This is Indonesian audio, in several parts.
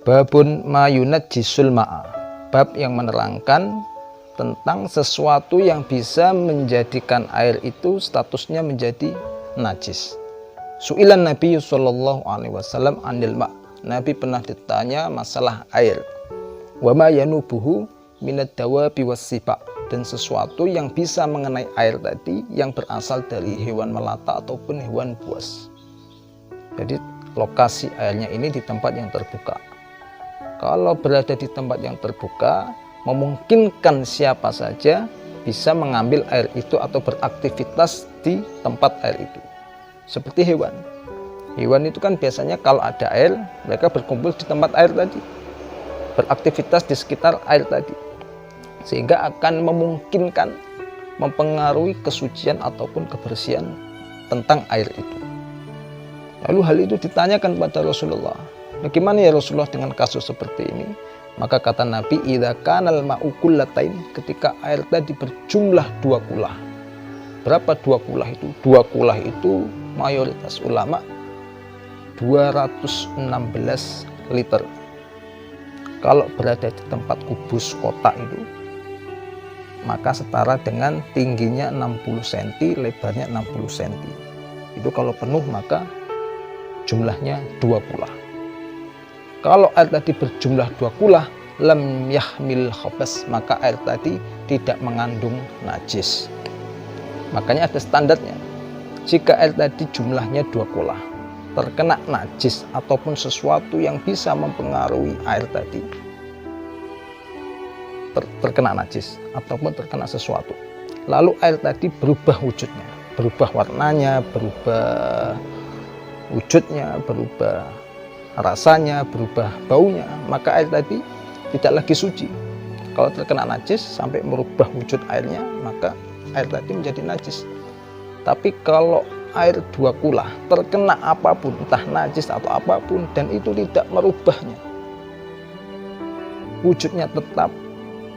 Babun mayunat jisul ma'a, bab yang menerangkan tentang sesuatu yang bisa menjadikan air itu statusnya menjadi najis. Su'ilan Nabi sallallahu alaihi wasallam anil ma', Nabi pernah ditanya masalah air. Wa ma yanubuhu minad dawabi wassiba, dan sesuatu yang bisa mengenai air tadi yang berasal dari hewan melata ataupun hewan buas. Jadi lokasi airnya ini di tempat yang terbuka. Kalau berada di tempat yang terbuka, memungkinkan siapa saja bisa mengambil air itu atau beraktivitas di tempat air itu. Seperti hewan. Hewan itu kan biasanya kalau ada air, mereka berkumpul di tempat air tadi. Beraktivitas di sekitar air tadi. Sehingga akan memungkinkan mempengaruhi kesucian ataupun kebersihan tentang air itu. Lalu hal itu ditanyakan kepada Rasulullah. Bagaimana ya Rasulullah dengan kasus seperti ini? Maka kata Nabi, idza kanal ma'u kullatain, ketika air tadi berjumlah 2 kulah. Berapa 2 kulah itu? 2 kulah itu mayoritas ulama 216 liter. Kalau berada di tempat kubus kotak itu, maka setara dengan tingginya 60 cm, lebarnya 60 cm. Itu kalau penuh maka jumlahnya 2 kulah. Kalau air tadi berjumlah 2 kulah, lam yahmil khabas, maka air tadi tidak mengandung najis. Makanya ada standarnya. Jika air tadi jumlahnya 2 kulah, terkena najis ataupun sesuatu yang bisa mempengaruhi air tadi, terkena najis ataupun terkena sesuatu, lalu air tadi berubah wujudnya, berubah warnanya, berubah wujudnya, berubah rasanya, berubah baunya, maka air tadi tidak lagi suci. Kalau terkena najis sampai merubah wujud airnya, maka air tadi menjadi najis. Tapi kalau air 2 kulah terkena apapun, entah najis atau apapun, dan itu tidak merubahnya, wujudnya tetap,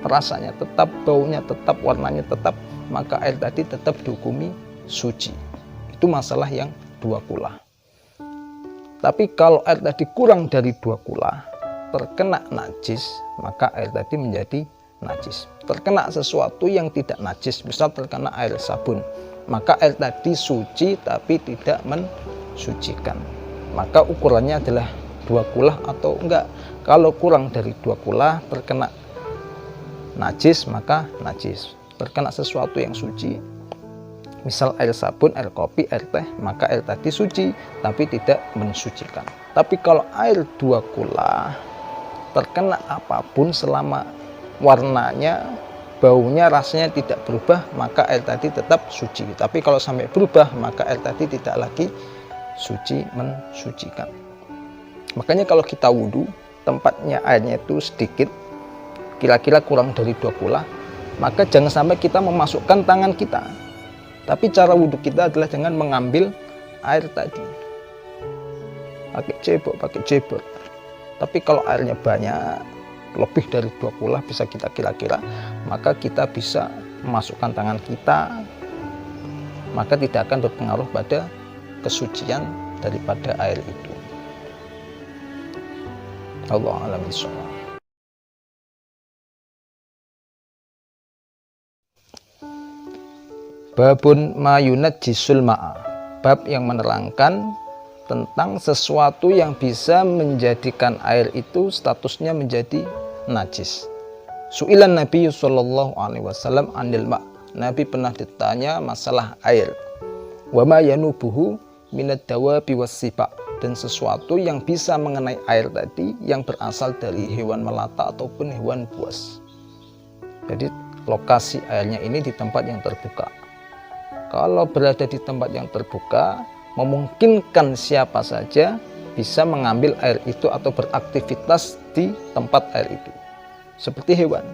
rasanya tetap, baunya tetap, warnanya tetap, maka air tadi tetap dihukumi suci. Itu masalah yang 2 kulah. Tapi kalau air tadi kurang dari 2 kulah, terkena najis, maka air tadi menjadi najis. Terkena sesuatu yang tidak najis, misal terkena air sabun, maka air tadi suci tapi tidak mensucikan. Maka ukurannya adalah 2 kulah atau enggak. Kalau kurang dari 2 kulah terkena najis, maka najis. Terkena sesuatu yang suci, misal air sabun, air kopi, air teh, maka air tadi suci tapi tidak mensucikan. Tapi kalau air 2 kulah terkena apapun selama warnanya, baunya, rasanya tidak berubah, maka air tadi tetap suci. Tapi kalau sampai berubah, maka air tadi tidak lagi suci, mensucikan. Makanya kalau kita wudhu, tempatnya airnya itu sedikit, kira-kira kurang dari 2 kulah, maka jangan sampai kita memasukkan tangan kita. Tapi cara wudhu kita adalah dengan mengambil air tadi, pakai cebok. Tapi kalau airnya banyak, lebih dari 2 kulah bisa kita kira-kira, maka kita bisa memasukkan tangan kita, maka tidak akan berpengaruh pada kesucian daripada air itu. Allah a'lam bishawab. Babun mayunat jisul ma'a, bab yang menerangkan tentang sesuatu yang bisa menjadikan air itu statusnya menjadi najis. Su'ilan Nabi sallallahu alaihi wasallam anil ma', Nabi pernah ditanya masalah air. Wa ma yanubuhu minad dawabi wassiba, dan sesuatu yang bisa mengenai air tadi yang berasal dari hewan melata ataupun hewan buas. Jadi lokasi airnya ini di tempat yang terbuka. Kalau berada di tempat yang terbuka, memungkinkan siapa saja bisa mengambil air itu atau beraktivitas di tempat air itu. Seperti hewan.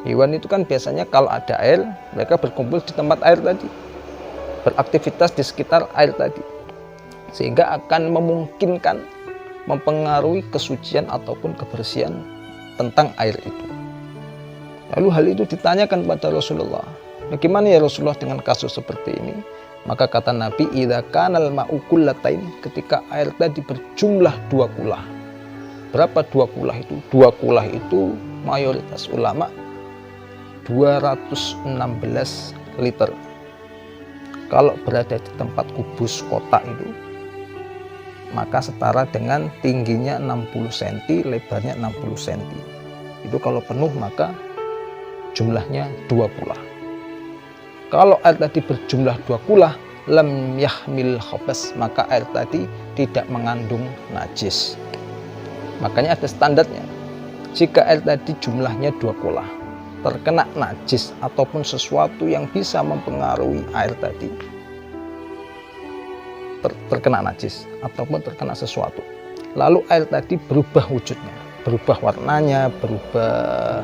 Hewan itu kan biasanya kalau ada air, mereka berkumpul di tempat air tadi. Beraktivitas di sekitar air tadi. Sehingga akan memungkinkan mempengaruhi kesucian ataupun kebersihan tentang air itu. Lalu hal itu ditanyakan kepada Rasulullah. Bagaimana ya Rasulullah dengan kasus seperti ini? Maka kata Nabi, idza kanal ma'u kullatain, ketika air tadi berjumlah 2 kulah. berapa dua kulah itu? Dua kulah itu mayoritas ulama 216 liter. Kalau berada di tempat kubus kotak itu, maka setara dengan tingginya 60 cm, lebarnya 60 cm. Itu kalau penuh maka jumlahnya 2 kulah. Kalau air tadi berjumlah 2 kulah, lam yahmil khabas, maka air tadi tidak mengandung najis. Makanya ada standarnya. Jika air tadi jumlahnya 2 kulah, terkena najis ataupun sesuatu yang bisa mempengaruhi air tadi, terkena najis ataupun terkena sesuatu, lalu air tadi berubah wujudnya, berubah warnanya, berubah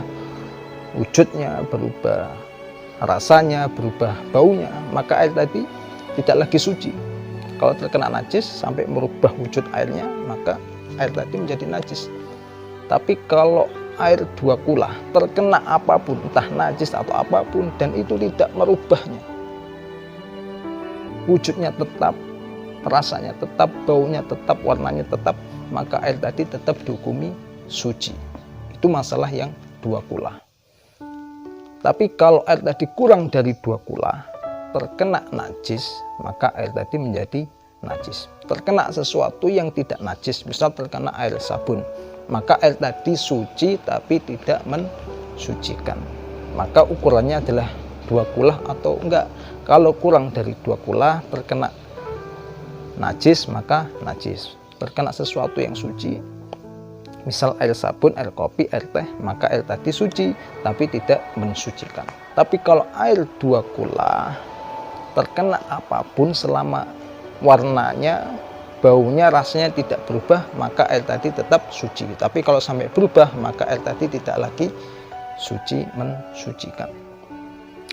wujudnya, berubah rasanya, berubah baunya, maka air tadi tidak lagi suci. Kalau terkena najis sampai merubah wujud airnya, maka air tadi menjadi najis. Tapi kalau air 2 kulah terkena apapun, entah najis atau apapun, dan itu tidak merubahnya, wujudnya tetap, rasanya tetap, baunya tetap, warnanya tetap, maka air tadi tetap dihukumi suci. Itu masalah yang 2 kulah. Tapi kalau air tadi kurang dari 2 kulah, terkena najis, maka air tadi menjadi najis. Terkena sesuatu yang tidak najis, misal terkena air sabun, maka air tadi suci tapi tidak mensucikan. Maka ukurannya adalah 2 kulah atau enggak. Kalau kurang dari 2 kulah terkena najis, maka najis. Terkena sesuatu yang suci, misal air sabun, air kopi, air teh, maka air tadi suci tapi tidak mensucikan. Tapi kalau air 2 kulah terkena apapun selama warnanya, baunya, rasanya tidak berubah, maka air tadi tetap suci. Tapi kalau sampai berubah, maka air tadi tidak lagi suci, mensucikan.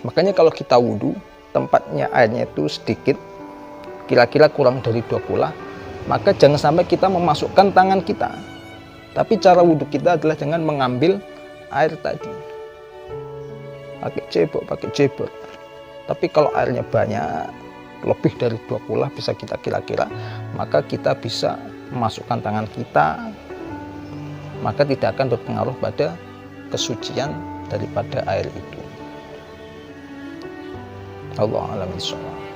Makanya kalau kita wudhu, tempatnya airnya itu sedikit, kira-kira kurang dari 2 kulah, maka jangan sampai kita memasukkan tangan kita. Tapi cara wudhu kita adalah dengan mengambil air tadi, pakai cebok. Tapi kalau airnya banyak, lebih dari 2 kulah bisa kita kira-kira, maka kita bisa memasukkan tangan kita, maka tidak akan berpengaruh pada kesucian daripada air itu. Allah a'lam bishawab.